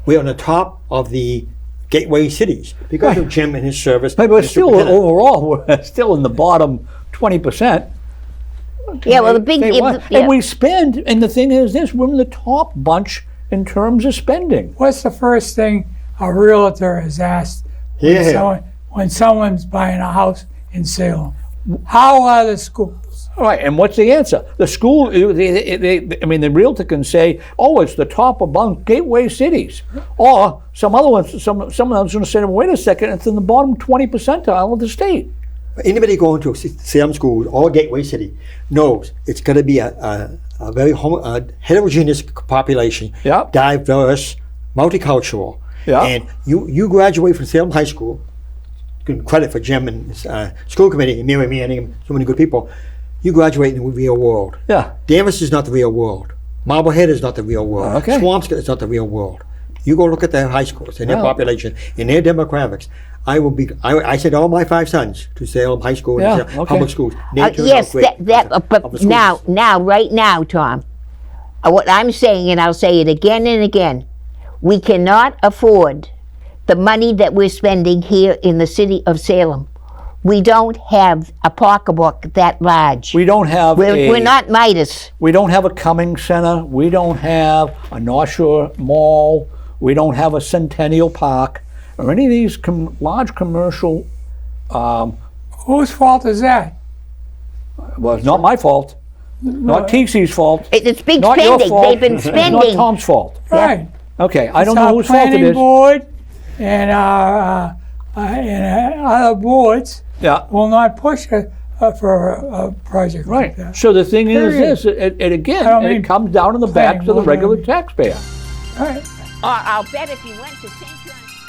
We're on the top of the gateway cities because of Jim and his service. But still, overall, we're still in the bottom 20%. Yeah, well, And we spend, and the thing is this, we're in the top bunch in terms of spending. What's the first thing a realtor is asked when someone's buying a house in Salem? How are the schools? All right, and what's the answer? The school, the realtor can say, oh, it's the top among gateway cities. Or some other ones, someone else is going to say, wait a second, it's in the bottom 20 percentile of the state. Anybody going to a Salem school or gateway city knows it's going to be a very heterogeneous population, diverse, multicultural. And you graduate from Salem High School, credit for Jim and his school committee and Mary Manning, so many good people. You graduate in the real world. Danvers is not the real world. Marblehead is not the real world. Swampscott is not the real world. You go look at their high schools and their population and their demographics. I sent all my 5 sons to Salem High School and public schools. Yes, but right now, Tom, what I'm saying, and I'll say it again and again, we cannot afford the money that we're spending here in the city of Salem. We don't have a pocketbook that large. We don't have we're not Midas. We don't have a Cummings Center. We don't have a North Shore Mall. We don't have a Centennial Park or any of these large commercial. Whose fault is that? Well, it's not my fault. Not Teasie's fault. It's big not spending. Your fault. They've been spending. It's not Tom's fault. Right. Okay, I don't know whose fault it is. Board and other boards will not push for a project like that. So the thing is this, it comes down to the backs of the regular taxpayer. Right. I'll bet if you went to St. John's